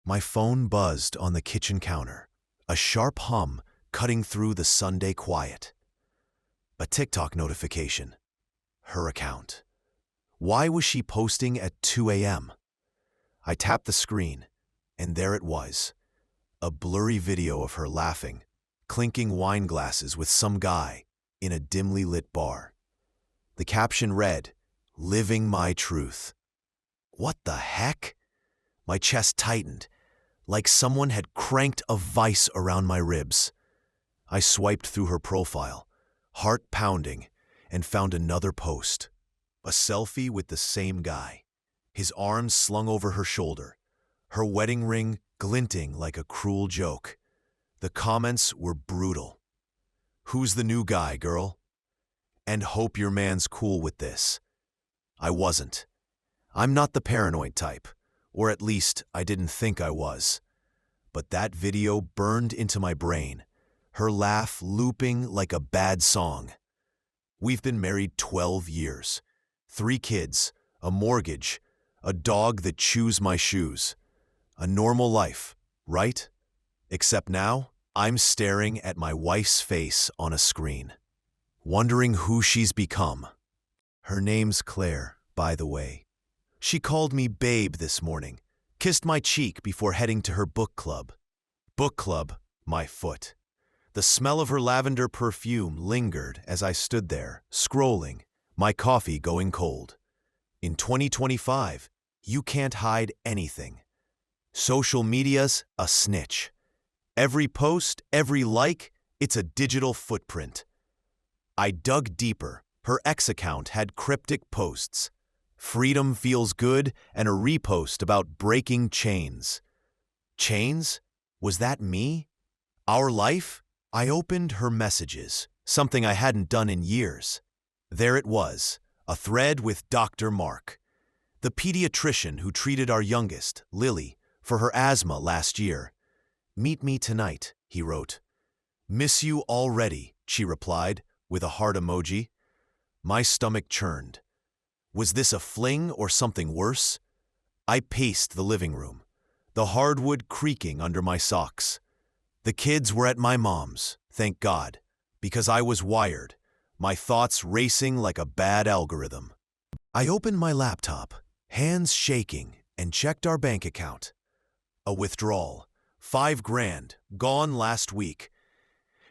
My phone buzzed on the kitchen counter, a sharp hum cutting through the Sunday quiet. A TikTok notification. Her account. Why was she posting at 2 a.m.? I tapped the screen, and there it was. A blurry video of her laughing, clinking wine glasses with some guy in a dimly lit bar. The caption read, "Living my truth." What the heck? My chest tightened, like someone had cranked a vice around my ribs. I swiped through her profile, heart pounding, and found another post. A selfie with the same guy, his arms slung over her shoulder, her wedding ring glinting like a cruel joke. The comments were brutal. "Who's the new guy, girl? And hope your man's cool with this." I wasn't. I'm not the paranoid type, or at least I didn't think I was. But that video burned into my brain, her laugh looping like a bad song. We've been married 12 years, 3 kids, a mortgage, a dog that chews my shoes. A normal life, right? Except now, I'm staring at my wife's face on a screen, wondering who she's become. Her name's Claire, by the way. She called me babe this morning, kissed my cheek before heading to her book club. Book club, my foot. The smell of her lavender perfume lingered as I stood there, scrolling, my coffee going cold. In 2025, you can't hide anything. Social media's a snitch. Every post, every like, it's a digital footprint. I dug deeper. Her ex account had cryptic posts. "Freedom feels good," and a repost about breaking chains. Chains? Was that me? Our life? I opened her messages, something I hadn't done in years. There it was, a thread with Dr. Mark, the pediatrician who treated our youngest, Lily, for her asthma last year. "Meet me tonight," he wrote. "Miss you already," she replied, with a heart emoji. My stomach churned. Was this a fling or something worse? I paced the living room, the hardwood creaking under my socks. The kids were at my mom's, thank God, because I was wired, my thoughts racing like a bad algorithm. I opened my laptop, hands shaking, and checked our bank account. A withdrawal, $5,000, gone last week.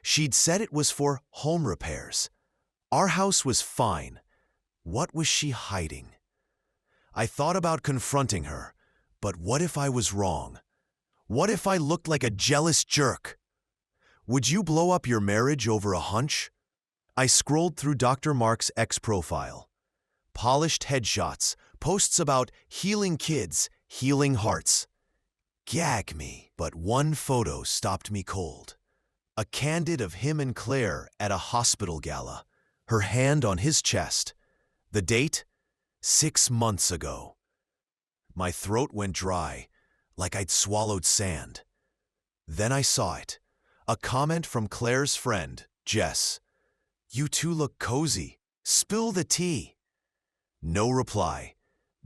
She'd said it was for home repairs. Our house was fine. What was she hiding? I thought about confronting her, but what if I was wrong? What if I looked like a jealous jerk? Would you blow up your marriage over a hunch? I scrolled through Dr. Mark's ex profile. Polished headshots, posts about healing kids, healing hearts. Gag me, but one photo stopped me cold. A candid of him and Claire at a hospital gala, her hand on his chest. The date? 6 months ago. My throat went dry, like I'd swallowed sand. Then I saw it. A comment from Claire's friend, Jess. "You two look cozy. Spill the tea." No reply,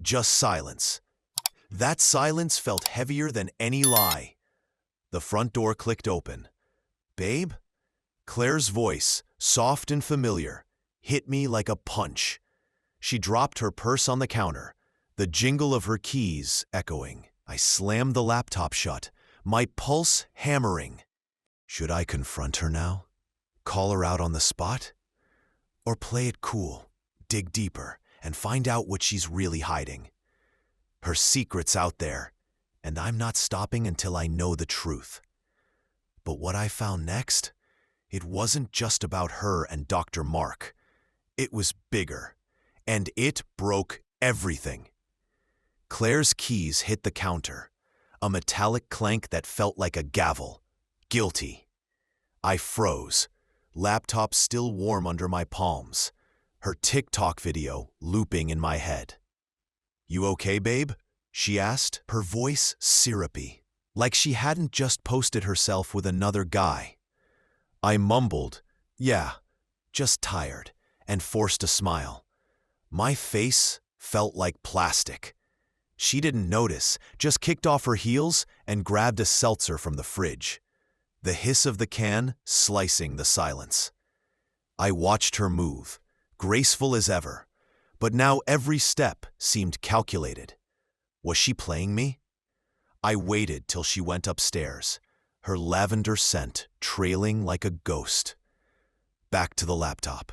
just silence. That silence felt heavier than any lie. The front door clicked open. "Babe?" Claire's voice, soft and familiar, hit me like a punch. She dropped her purse on the counter, the jingle of her keys echoing. I slammed the laptop shut, my pulse hammering. Should I confront her now? Call her out on the spot? Or play it cool, dig deeper, and find out what she's really hiding? Her secret's out there, and I'm not stopping until I know the truth. But what I found next, it wasn't just about her and Dr. Mark. It was bigger, and it broke everything. Claire's keys hit the counter, a metallic clank that felt like a gavel. Guilty. I froze, laptop still warm under my palms, her TikTok video looping in my head. "You okay, babe?" she asked, her voice syrupy, like she hadn't just posted herself with another guy. I mumbled, "Yeah, just tired," and forced a smile. My face felt like plastic. She didn't notice, just kicked off her heels and grabbed a seltzer from the fridge. The hiss of the can slicing the silence. I watched her move, graceful as ever, but now every step seemed calculated. Was she playing me? I waited till she went upstairs, her lavender scent trailing like a ghost. Back to the laptop.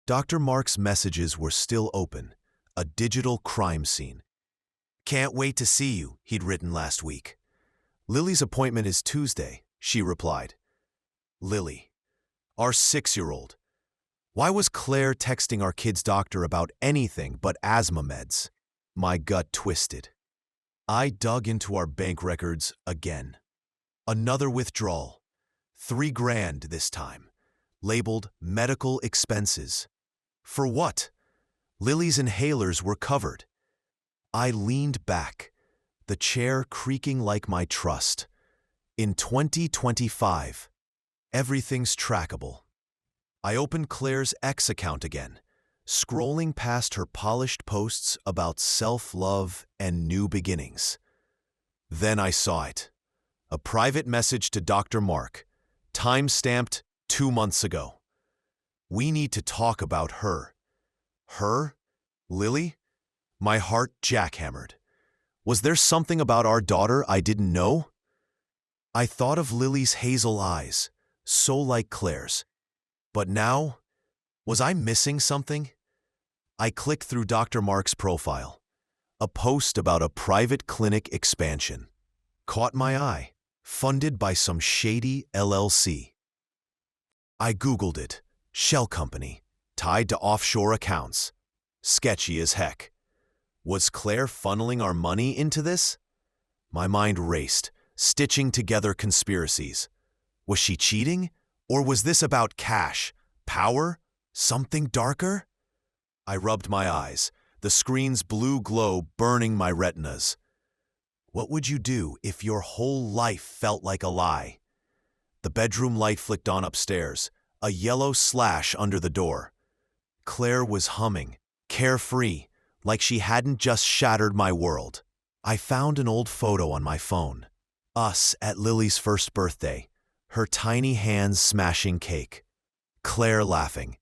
Dr. Mark's messages were still open, a digital crime scene. "Can't wait to see you," he'd written last week. "Lily's appointment is Tuesday," she replied. Lily, our 6-year-old. Why was Claire texting our kid's doctor about anything but asthma meds? My gut twisted. I dug into our bank records again. Another withdrawal. $3,000 this time. Labeled medical expenses. For what? Lily's inhalers were covered. I leaned back, the chair creaking like my trust. In 2025, everything's trackable. I opened Claire's X account again, scrolling past her polished posts about self-love and new beginnings. Then I saw it. A private message to Dr. Mark, time-stamped 2 months ago. "We need to talk about her." Her? Lily? My heart jackhammered. Was there something about our daughter I didn't know? I thought of Lily's hazel eyes, so like Claire's. But now, was I missing something? I clicked through Dr. Mark's profile. A post about a private clinic expansion. Caught my eye, funded by some shady LLC. I Googled it. Shell company, tied to offshore accounts. Sketchy as heck. Was Claire funneling our money into this? My mind raced, stitching together conspiracies. Was she cheating? Or was this about cash, power, something darker? I rubbed my eyes, the screen's blue glow burning my retinas. What would you do if your whole life felt like a lie? The bedroom light flicked on upstairs, a yellow slash under the door. Claire was humming, carefree, like she hadn't just shattered my world. I found an old photo on my phone. Us at Lily's first birthday, her tiny hands smashing cake. Claire laughing.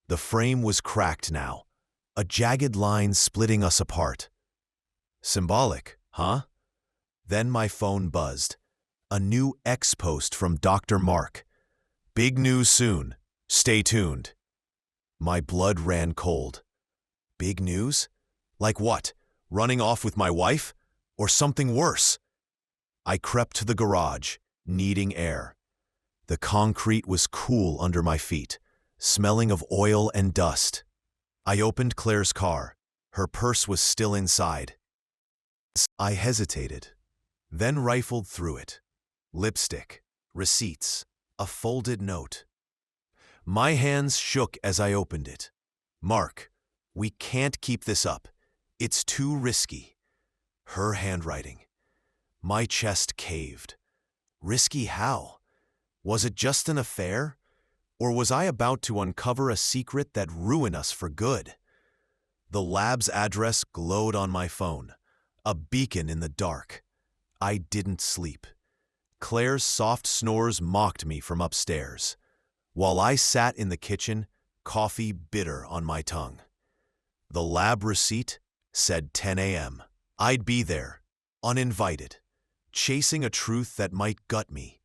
The frame was cracked now, a jagged line splitting us apart. Symbolic, huh? Then my phone buzzed. A new X post from Dr. Mark. "Big news soon. Stay tuned." My blood ran cold. Big news? Like what? Running off with my wife? Or something worse? I crept to the garage, needing air. The concrete was cool under my feet, smelling of oil and dust. I opened Claire's car. Her purse was still inside. I hesitated, then rifled through it. Lipstick, receipts, a folded note. My hands shook as I opened it. "Mark, we can't keep this up. It's too risky." Her handwriting. My chest caved. Risky how? Was it just an affair? Or was I about to uncover a secret that ruined us for good? The lab's address glowed on my phone, a beacon in the dark. I didn't sleep. Claire's soft snores mocked me from upstairs, while I sat in the kitchen, coffee bitter on my tongue. The lab receipt said 10 a.m. I'd be there, uninvited, chasing a truth that might gut me.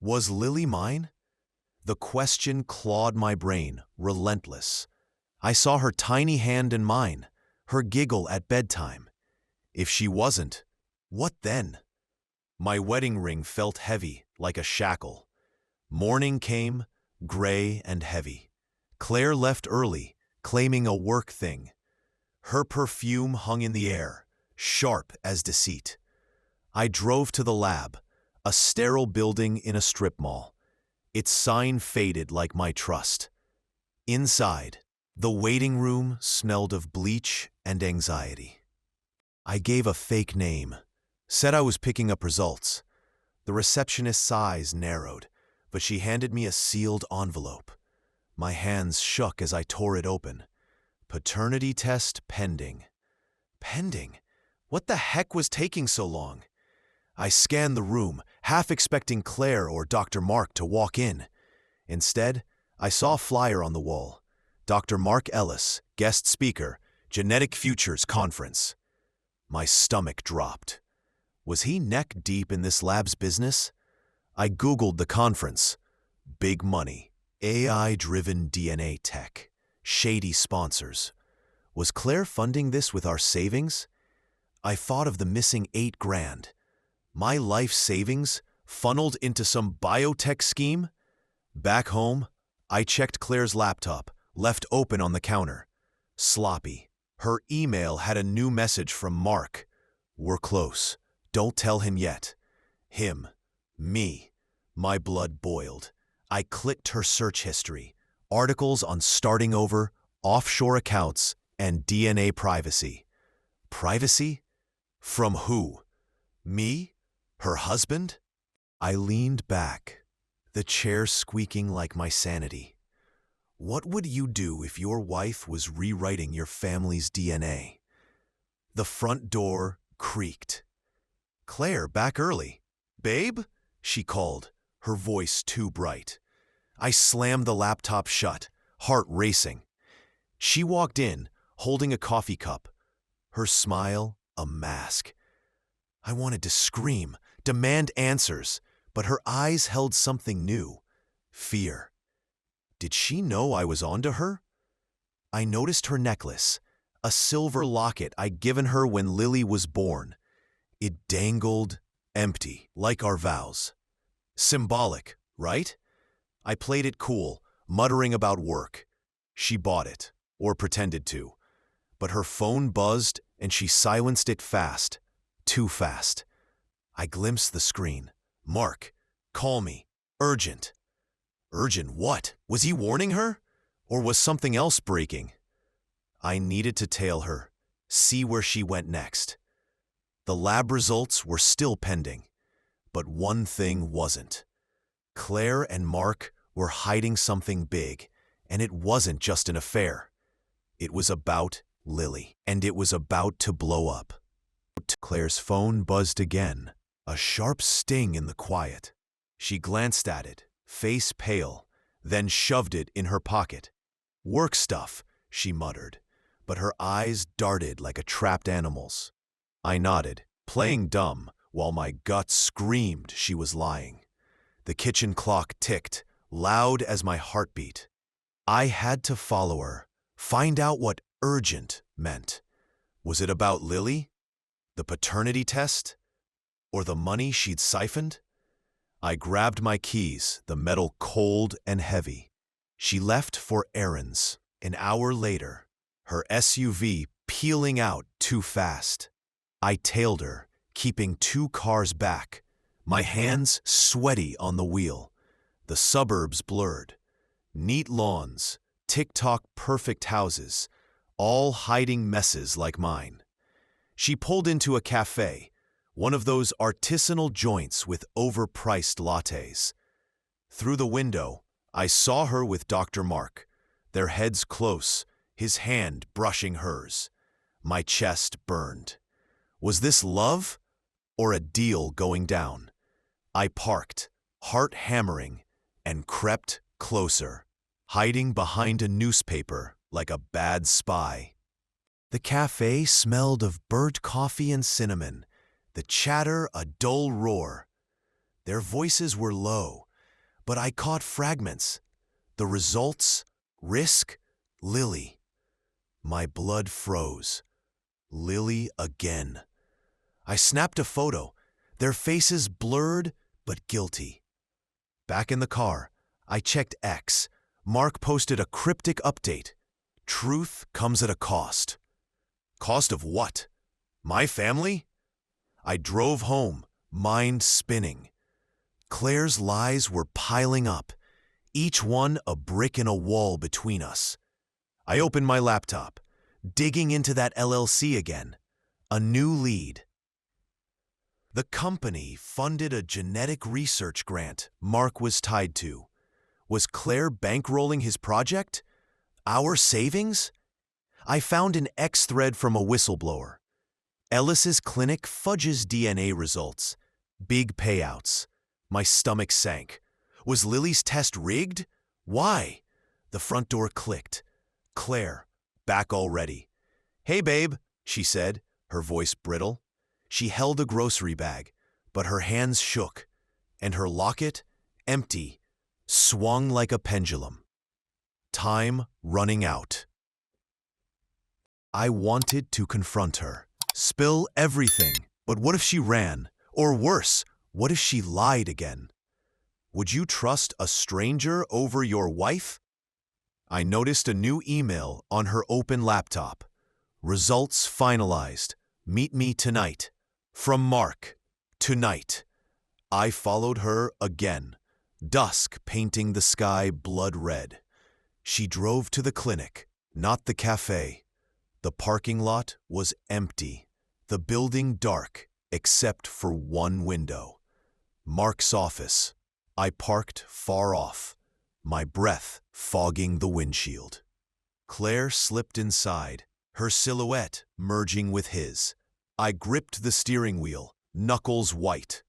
Was Lily mine? The question clawed my brain, relentless. I saw her tiny hand in mine, her giggle at bedtime. If she wasn't, what then? My wedding ring felt heavy, like a shackle. Morning came, gray and heavy. Claire left early, claiming a work thing. Her perfume hung in the air, sharp as deceit. I drove to the lab, a sterile building in a strip mall. Its sign faded like my trust. Inside, the waiting room smelled of bleach and anxiety. I gave a fake name, said I was picking up results. The receptionist's eyes narrowed, but she handed me a sealed envelope. My hands shook as I tore it open. Paternity test pending. Pending? What the heck was taking so long? I scanned the room, half expecting Claire or Dr. Mark to walk in. Instead, I saw a flyer on the wall. Dr. Mark Ellis, guest speaker, Genetic Futures Conference. My stomach dropped. Was he neck deep in this lab's business? I Googled the conference. Big money, AI-driven DNA tech, shady sponsors. Was Claire funding this with our savings? I thought of the missing $8,000. My life savings funneled into some biotech scheme? Back home, I checked Claire's laptop, left open on the counter. Sloppy. Her email had a new message from Mark. We're close. Don't tell him yet. Him. Me. My blood boiled. I clicked her search history. Articles on starting over, offshore accounts, and DNA privacy. Privacy? From who? Me? Her husband? I leaned back, the chair squeaking like my sanity. What would you do if your wife was rewriting your family's DNA? The front door creaked. Claire, back early. Babe? She called, her voice too bright. I slammed the laptop shut, heart racing. She walked in, holding a coffee cup. Her smile, a mask. I wanted to scream, demand answers, but her eyes held something new. Fear. Did she know I was onto her? I noticed her necklace, a silver locket I'd given her when Lily was born. It dangled empty, like our vows. Symbolic, right? I played it cool, muttering about work. She bought it, or pretended to. But her phone buzzed and she silenced it fast. Too fast. I glimpsed the screen. Mark, call me. Urgent. Urgent what? Was he warning her? Or was something else breaking? I needed to tail her, see where she went next. The lab results were still pending, but one thing wasn't. Claire and Mark were hiding something big, and it wasn't just an affair. It was about Lily, and it was about to blow up. Claire's phone buzzed again, a sharp sting in the quiet. She glanced at it, face pale, then shoved it in her pocket. Work stuff, she muttered, but her eyes darted like a trapped animal's. I nodded, playing dumb, while my gut screamed she was lying. The kitchen clock ticked, loud as my heartbeat. I had to follow her, find out what urgent meant. Was it about Lily? The paternity test? Or the money she'd siphoned? I grabbed my keys, the metal cold and heavy. She left for errands. An hour later, her SUV peeling out too fast. I tailed her, keeping 2 cars back, my hands sweaty on the wheel. The suburbs blurred. Neat lawns, TikTok-perfect houses, all hiding messes like mine. She pulled into a cafe, one of those artisanal joints with overpriced lattes. Through the window, I saw her with Dr. Mark, their heads close, his hand brushing hers. My chest burned. Was this love or a deal going down? I parked, heart hammering, and crept closer, hiding behind a newspaper like a bad spy. The cafe smelled of burnt coffee and cinnamon, the chatter a dull roar. Their voices were low, but I caught fragments. The results, risk, Lily. My blood froze. Lily again. I snapped a photo, their faces blurred but guilty. Back in the car, I checked X. Mark posted a cryptic update. Truth comes at a cost. Cost of what? My family? I drove home, mind spinning. Claire's lies were piling up, each one a brick in a wall between us. I opened my laptop, digging into that LLC again. A new lead. The company funded a genetic research grant Mark was tied to. Was Claire bankrolling his project? Our savings? I found an X thread from a whistleblower. Ellis's clinic fudges DNA results. Big payouts. My stomach sank. Was Lily's test rigged? Why? The front door clicked. Claire, back already. Hey, babe, she said, her voice brittle. She held a grocery bag, but her hands shook, and her locket, empty, swung like a pendulum. Time running out. I wanted to confront her. Spill everything. But what if she ran? Or worse, what if she lied again? Would you trust a stranger over your wife? I noticed a new email on her open laptop. Results finalized. Meet me tonight. From Mark. Tonight. I followed her again. Dusk painting the sky blood red. She drove to the clinic, not the cafe. The parking lot was empty. The building dark, except for one window. Mark's office. I parked far off, my breath fogging the windshield. Claire slipped inside, her silhouette merging with his. I gripped the steering wheel, knuckles white.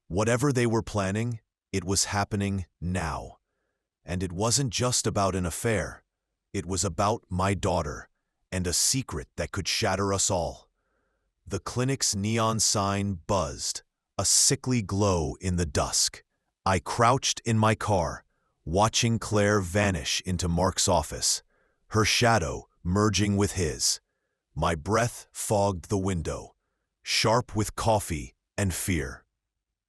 Whatever they were planning, it was happening now. And it wasn't just about an affair. It was about my daughter, and a secret that could shatter us all. The clinic's neon sign buzzed, a sickly glow in the dusk. I crouched in my car, watching Claire vanish into Mark's office, her shadow merging with his. My breath fogged the window, sharp with coffee and fear.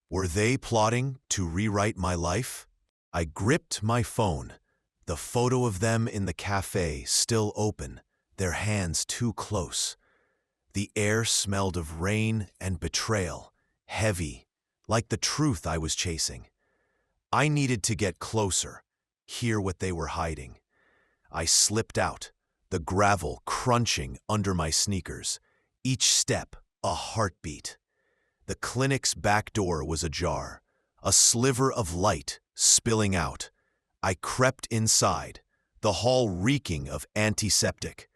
Were they plotting to rewrite my life? I gripped my phone, the photo of them in the cafe still open, their hands too close. The air smelled of rain and betrayal, heavy, like the truth I was chasing. I needed to get closer, hear what they were hiding. I slipped out, the gravel crunching under my sneakers, each step a heartbeat. The clinic's back door was ajar, a sliver of light spilling out. I crept inside, the hall reeking of antiseptic.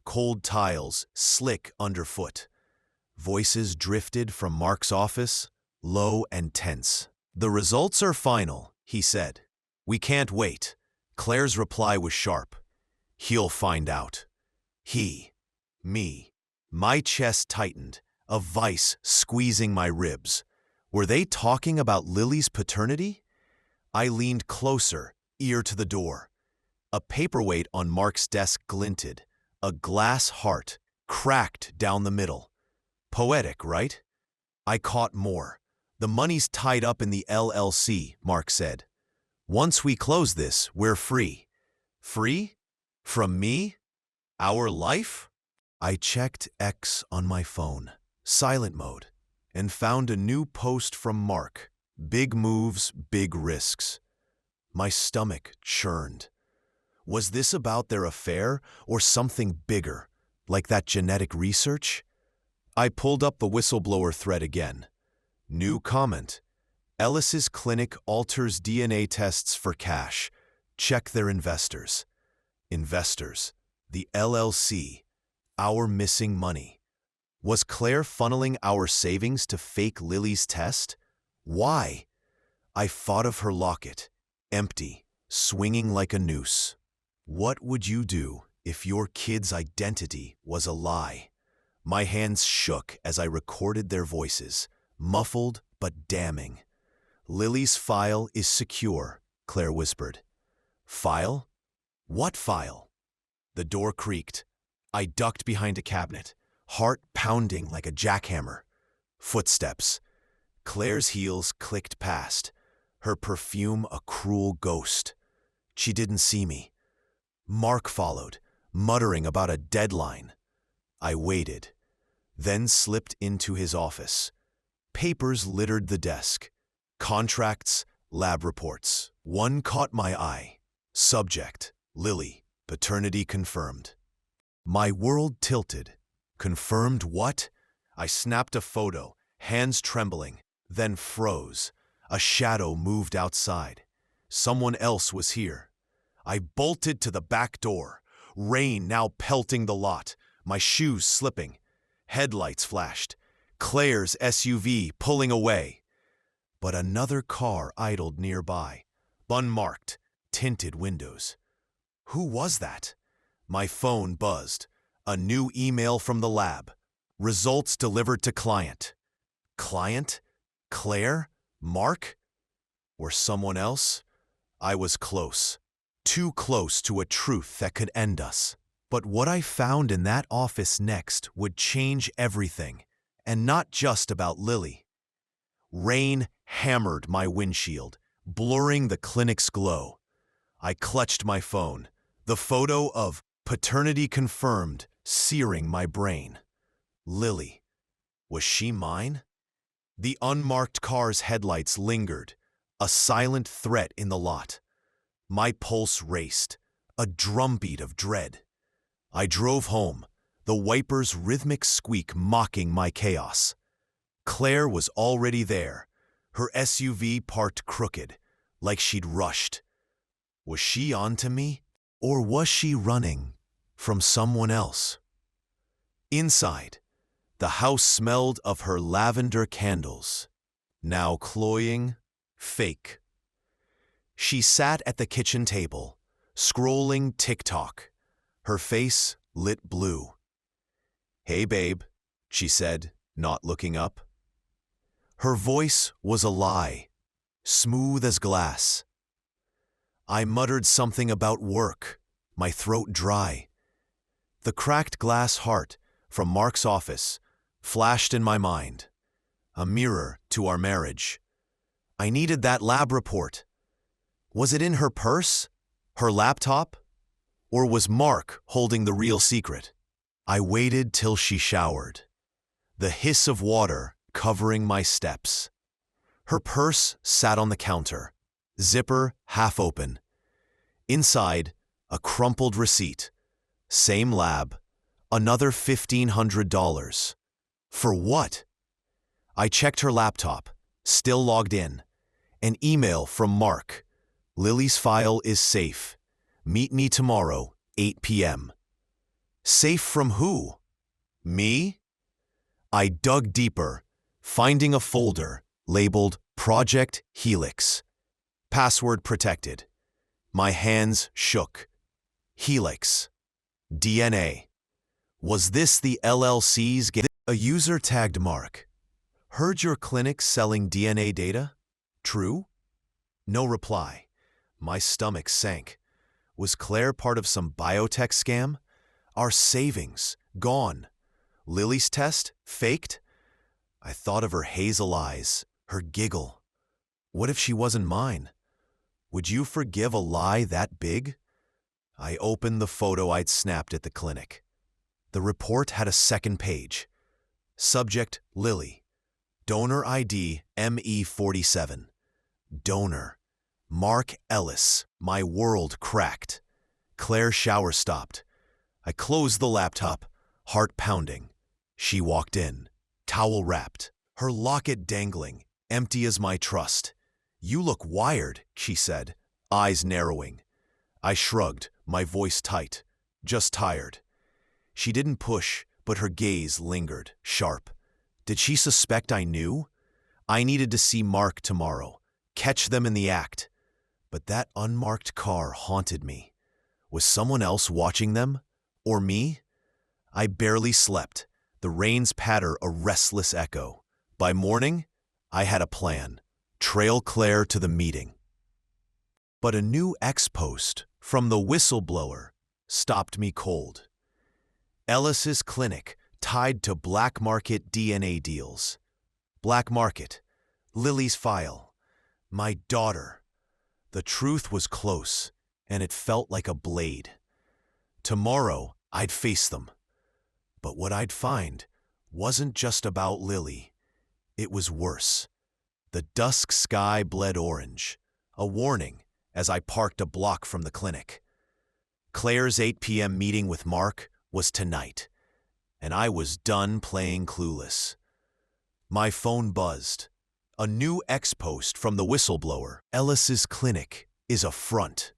Cold tiles slick underfoot. Voices drifted from Mark's office, low and tense. The results are final, he said. We can't wait. Claire's reply was sharp. He'll find out. He. Me. My chest tightened, a vice squeezing my ribs. Were they talking about Lily's paternity? I leaned closer, ear to the door. A paperweight on Mark's desk glinted. A glass heart, cracked down the middle. Poetic, right? I caught more. The money's tied up in the LLC, Mark said. Once we close this, we're free. Free? From me? Our life? I checked X on my phone, silent mode, and found a new post from Mark. Big moves, big risks. My stomach churned. Was this about their affair or something bigger, like that genetic research? I pulled up the whistleblower thread again. New comment. Ellis's clinic alters DNA tests for cash. Check their investors. Investors. The LLC. Our missing money. Was Claire funneling our savings to fake Lily's test? Why? I thought of her locket, empty, swinging like a noose. What would you do if your kid's identity was a lie? My hands shook as I recorded their voices, muffled but damning. Lily's file is secure, Claire whispered. File? What file? The door creaked. I ducked behind a cabinet, heart pounding like a jackhammer. Footsteps. Claire's heels clicked past, her perfume a cruel ghost. She didn't see me. Mark followed, muttering about a deadline. I waited, then slipped into his office. Papers littered the desk. Contracts, lab reports. One caught my eye. Subject, Lily, paternity confirmed. My world tilted. Confirmed what? I snapped a photo, hands trembling, then froze. A shadow moved outside. Someone else was here. I bolted to the back door, rain now pelting the lot, my shoes slipping. Headlights flashed. Claire's SUV pulling away. But another car idled nearby. Unmarked, tinted windows. Who was that? My phone buzzed. A new email from the lab. Results delivered to client. Client? Claire? Mark? Or someone else? I was close. Too close to a truth that could end us. But what I found in that office next would change everything. And not just about Lily. Rain hammered my windshield, blurring the clinic's glow. I clutched my phone, the photo of paternity confirmed searing my brain. Lily. Was she mine? The unmarked car's headlights lingered, a silent threat in the lot. My pulse raced, a drumbeat of dread. I drove home, the wiper's rhythmic squeak mocking my chaos. Claire was already there, her SUV parked crooked, like she'd rushed. Was she on to me, or was she running from someone else? Inside, the house smelled of her lavender candles, now cloying, fake. She sat at the kitchen table, scrolling TikTok, her face lit blue. "Hey, babe," she said, not looking up. Her voice was a lie, smooth as glass. I muttered something about work, my throat dry. The cracked glass heart from Mark's office flashed in my mind, a mirror to our marriage. I needed that lab report. Was it in her purse, her laptop, or was Mark holding the real secret? I waited till she showered, the hiss of water covering my steps. Her purse sat on the counter, zipper half open. Inside, a crumpled receipt. Same lab, another $1,500. For what? I checked her laptop, still logged in. An email from Mark. Lily's file is safe. Meet me tomorrow, 8 p.m. Safe from who? Me? I dug deeper, finding a folder labeled Project Helix. Password protected. My hands shook. Helix. DNA. Was this the LLC's? A user tagged Mark. Heard your clinic selling DNA data? True? No reply. My stomach sank. Was Claire part of some biotech scam? Our savings, gone. Lily's test, faked? I thought of her hazel eyes, her giggle. What if she wasn't mine? Would you forgive a lie that big? I opened the photo I'd snapped at the clinic. The report had a second page. Subject, Lily. Donor ID, ME47. Donor. Mark Ellis. My world cracked. Claire's shower stopped. I closed the laptop, heart pounding. She walked in, towel wrapped, her locket dangling, empty as my trust. You look wired, she said, eyes narrowing. I shrugged, my voice tight. Just tired. She didn't push, but her gaze lingered, sharp. Did she suspect I knew? I needed to see Mark tomorrow, catch them in the act. But that unmarked car haunted me. Was someone else watching them? Or me? I barely slept, the rain's patter a restless echo. By morning, I had a plan. Trail Claire to the meeting. But a new ex-post from the whistleblower stopped me cold. Ellis's clinic tied to black market DNA deals. Black market. Lily's file. My daughter. The truth was close, and it felt like a blade. Tomorrow, I'd face them. But what I'd find wasn't just about Lily. It was worse. The dusk sky bled orange, a warning as I parked a block from the clinic. Claire's 8 p.m. meeting with Mark was tonight, and I was done playing clueless. My phone buzzed. A new ex-post from the whistleblower. Ellis's clinic is a front.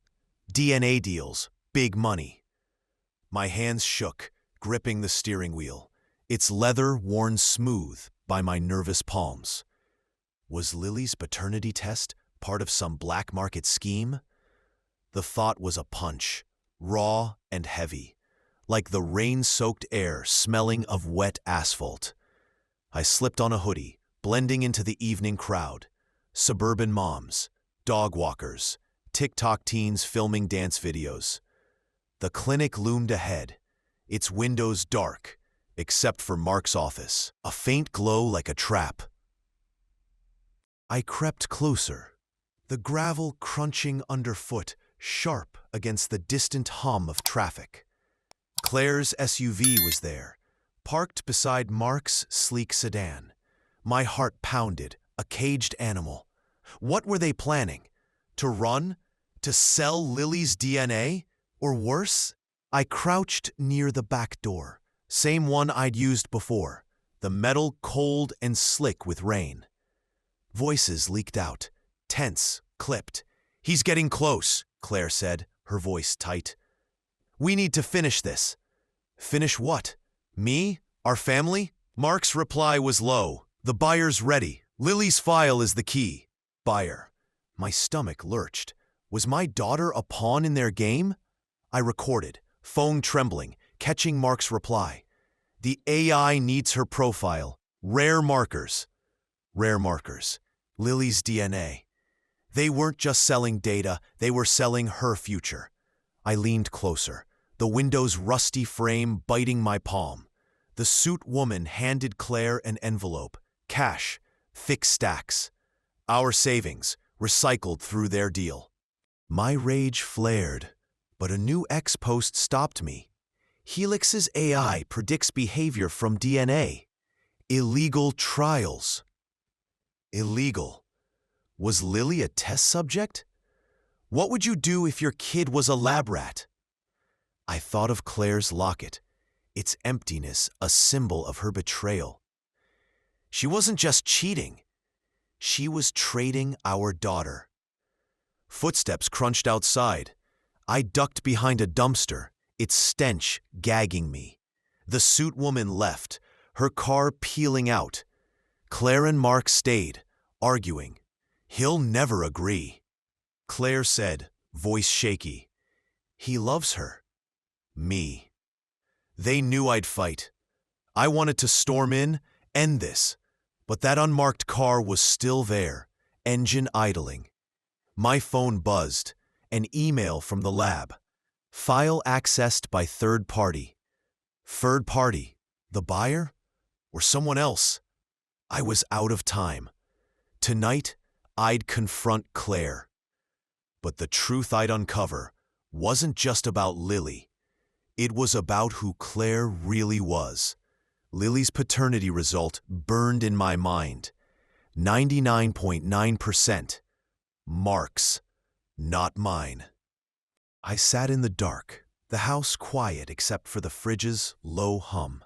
DNA deals, big money. My hands shook, gripping the steering wheel. its leather worn smooth by my nervous palms. Was Lily's paternity test part of some black market scheme? The thought was a punch, raw and heavy, like the rain-soaked air smelling of wet asphalt. I slipped on a hoodie, blending into the evening crowd. Suburban moms, dog walkers, TikTok teens filming dance videos. The clinic loomed ahead, its windows dark, except for Mark's office, a faint glow like a trap. I crept closer, the gravel crunching underfoot, sharp against the distant hum of traffic. Claire's SUV was there, parked beside Mark's sleek sedan. My heart pounded, a caged animal. What were they planning? To run? To sell Lily's DNA? Or worse? I crouched near the back door, same one I'd used before, the metal cold and slick with rain. Voices leaked out, tense, clipped. "He's getting close," Claire said, her voice tight. "We need to finish this." Finish what? Me? Our family? Mark's reply was low. "The buyer's ready. Lily's file is the key." Buyer. My stomach lurched. Was my daughter a pawn in their game? I recorded, phone trembling, catching Mark's reply. "The AI needs her profile. Rare markers." Rare markers. Lily's DNA. They weren't just selling data, they were selling her future. I leaned closer, the window's rusty frame biting my palm. The suit woman handed Claire an envelope. Cash, thick stacks. Our savings, recycled through their deal. My rage flared, but a new X post stopped me. Helix's AI predicts behavior from DNA. Illegal trials. Illegal. Was Lily a test subject? What would you do if your kid was a lab rat? I thought of Claire's locket, its emptiness a symbol of her betrayal. She wasn't just cheating. She was trading our daughter. Footsteps crunched outside. I ducked behind a dumpster, its stench gagging me. The suit woman left, her car peeling out. Claire and Mark stayed, arguing. "He'll never agree." Claire said, voice shaky, "He loves her. Me." They knew I'd fight. I wanted to storm in, end this, but that unmarked car was still there, engine idling. My phone buzzed, an email from the lab. File accessed by third party. Third party, the buyer? Or someone else? I was out of time. Tonight, I'd confront Claire. But the truth I'd uncover wasn't just about Lily. It was about who Claire really was. Lily's paternity result burned in my mind. 99.9%. Mark's, not mine. I sat in the dark, the house quiet except for the fridge's low hum,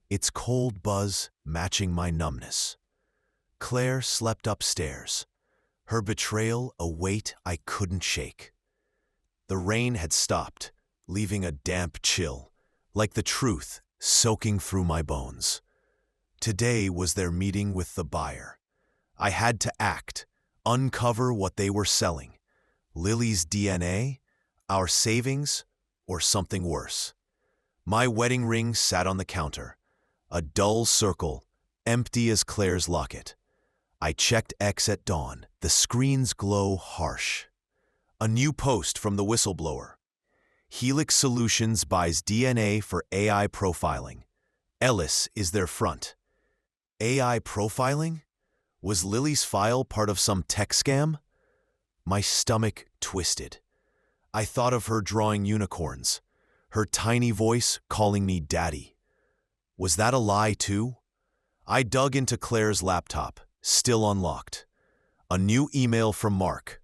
its cold buzz matching my numbness. Claire slept upstairs, her betrayal a weight I couldn't shake. The rain had stopped, leaving a damp chill, like the truth soaking through my bones. Today was their meeting with the buyer. I had to act, uncover what they were selling. Lily's DNA, our savings, or something worse. My wedding ring sat on the counter, a dull circle, empty as Claire's locket. I checked X at dawn, the screen's glow harsh. A new post from the whistleblower. Helix Solutions buys DNA for AI profiling. Ellis is their front. AI profiling? Was Lily's file part of some tech scam? My stomach twisted. I thought of her drawing unicorns, her tiny voice calling me daddy. Was that a lie too? I dug into Claire's laptop, still unlocked. A new email from Mark.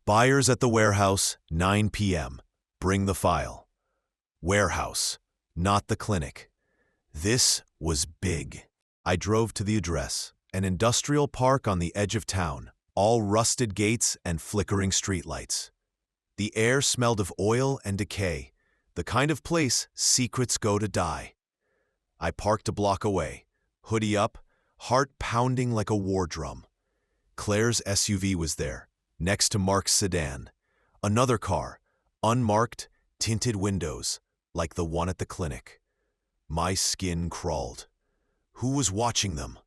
Buyers at the warehouse, 9 p.m. Bring the file. Warehouse, not the clinic. This was big. I drove to the address, an industrial park on the edge of town, all rusted gates and flickering streetlights. The air smelled of oil and decay, the kind of place secrets go to die. I parked a block away, hoodie up, heart pounding like a war drum. Claire's SUV was there, next to Mark's sedan. Another car, unmarked, tinted windows, like the one at the clinic. My skin crawled. Who was watching them?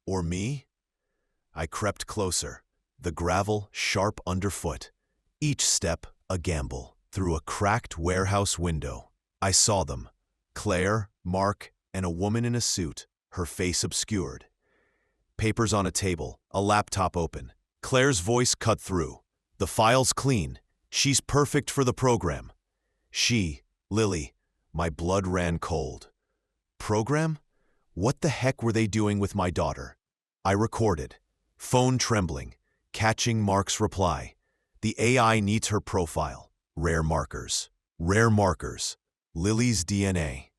Or me? I crept closer, the gravel sharp underfoot, each step a gamble. Through a cracked warehouse window, I saw them, Claire, Mark, and a woman in a suit, her face obscured. Papers on a table, a laptop open. Claire's voice cut through. The file's clean. She's perfect for the program. She, Lily, my blood ran cold. Program? What the heck were they doing with my daughter? I recorded, phone trembling, catching Mark's reply. The AI needs her profile. Rare markers. Rare markers. Lily's DNA.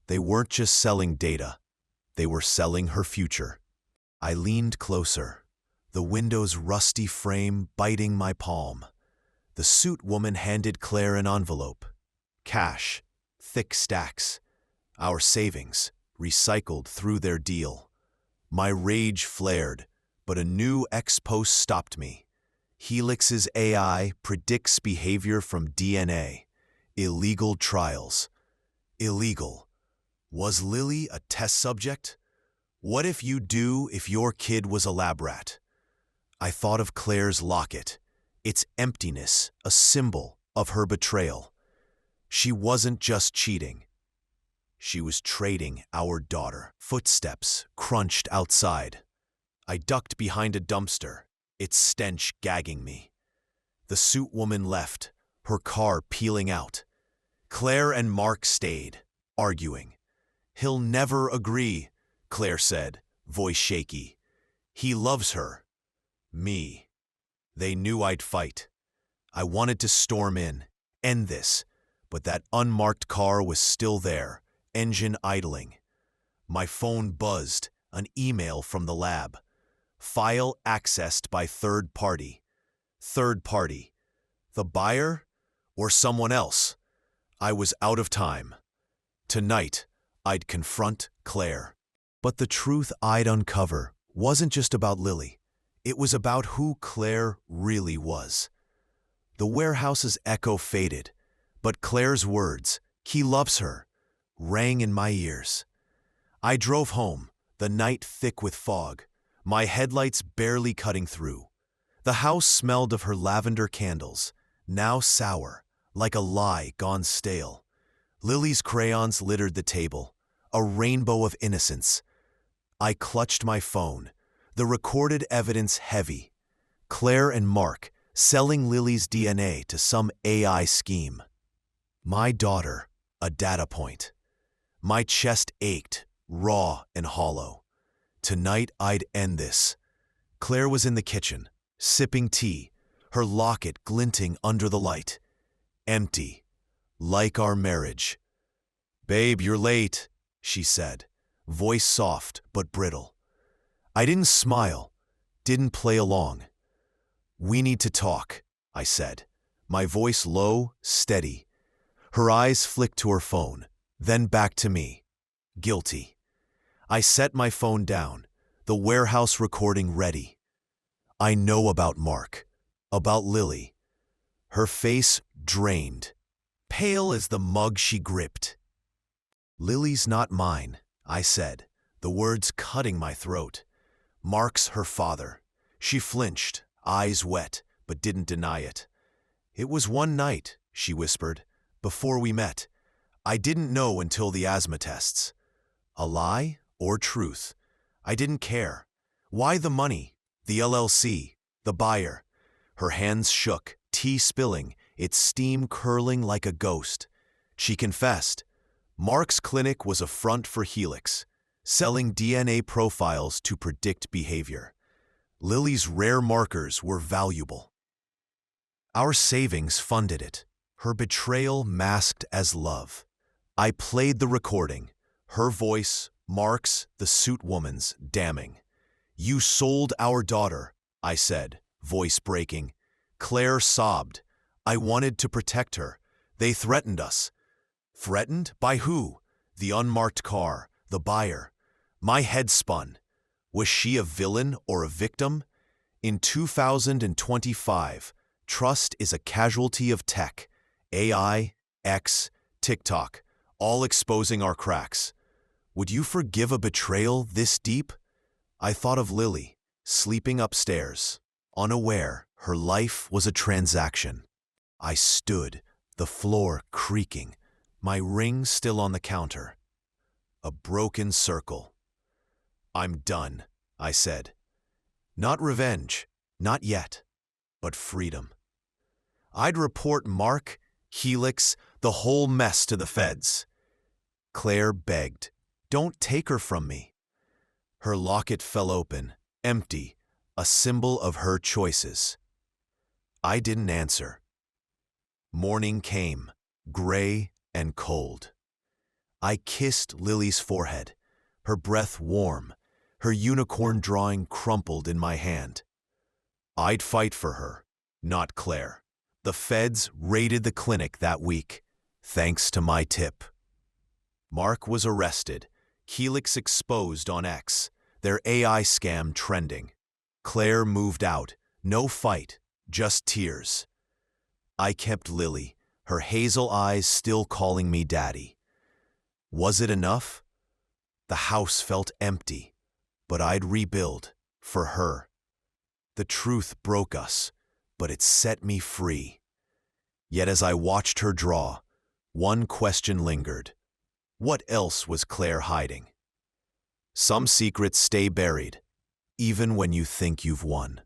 They weren't just selling data. They were selling her future. I leaned closer, the window's rusty frame biting my palm. The suit woman handed Claire an envelope. Cash. Thick stacks. Our savings, recycled through their deal. My rage flared, but a new ex-post stopped me. Helix's AI predicts behavior from DNA. Illegal trials. Illegal. Was Lily a test subject? What if your kid was a lab rat? I thought of Claire's locket, its emptiness, a symbol of her betrayal. She wasn't just cheating. She was trading our daughter. Footsteps crunched outside. I ducked behind a dumpster, its stench gagging me. The suit woman left, her car peeling out. Claire and Mark stayed, arguing. He'll never agree, Claire said, voice shaky. He loves her. Me. They knew I'd fight. I wanted to storm in, end this, but that unmarked car was still there, engine idling. My phone buzzed, an email from the lab. File accessed by third party. Third party. The buyer or someone else? I was out of time. Tonight, I'd confront Claire. But the truth I'd uncover wasn't just about Lily. It was about who Claire really was. The warehouse's echo faded, but Claire's words, "He loves her," rang in my ears. I drove home, the night thick with fog, my headlights barely cutting through. The house smelled of her lavender candles, now sour, like a lie gone stale. Lily's crayons littered the table, a rainbow of innocence. I clutched my phone, the recorded evidence heavy. Claire and Mark selling Lily's DNA to some AI scheme. My daughter, a data point. My chest ached, raw and hollow. Tonight I'd end this. Claire was in the kitchen, sipping tea, her locket glinting under the light. Empty, like our marriage. "Babe, you're late," she said, voice soft but brittle. I didn't smile, didn't play along. "We need to talk," I said, my voice low, steady. Her eyes flicked to her phone, then back to me. Guilty. I set my phone down, the warehouse recording ready. I know about Mark, about Lily. Her face drained, pale as the mug she gripped. "Lily's not mine," I said, the words cutting my throat. "Mark's her father." She flinched, eyes wet, but didn't deny it. "It was one night," she whispered, "before we met. I didn't know until the asthma tests." A lie or truth? I didn't care. Why the money? The LLC? The buyer? Her hands shook, tea spilling, its steam curling like a ghost. She confessed. Mark's clinic was a front for Helix, selling DNA profiles to predict behavior. Lily's rare markers were valuable. Our savings funded it, her betrayal masked as love. I played the recording, her voice, Mark's, the suit woman's, damning. "You sold our daughter," I said, voice breaking. Claire sobbed. "I wanted to protect her. They threatened us." Threatened? By who? The unmarked car, the buyer. My head spun. Was she a villain or a victim? In 2025, trust is a casualty of tech. AI, X, TikTok, all exposing our cracks. Would you forgive a betrayal this deep? I thought of Lily, sleeping upstairs, unaware her life was a transaction. I stood, the floor creaking, my ring still on the counter. A broken circle. I'm done, I said. Not revenge, not yet, but freedom. I'd report Mark, Helix, the whole mess to the feds. Claire begged, don't take her from me. Her locket fell open, empty, a symbol of her choices. I didn't answer. Morning came, gray and cold. I kissed Lily's forehead, her breath warm, her unicorn drawing crumpled in my hand. I'd fight for her, not Claire. The feds raided the clinic that week, thanks to my tip. Mark was arrested, Helix exposed on X, their AI scam trending. Claire moved out, no fight, just tears. I kept Lily, her hazel eyes still calling me daddy. Was it enough? The house felt empty, but I'd rebuild, for her. The truth broke us, but it set me free. Yet as I watched her draw, one question lingered. What else was Claire hiding? Some secrets stay buried, even when you think you've won.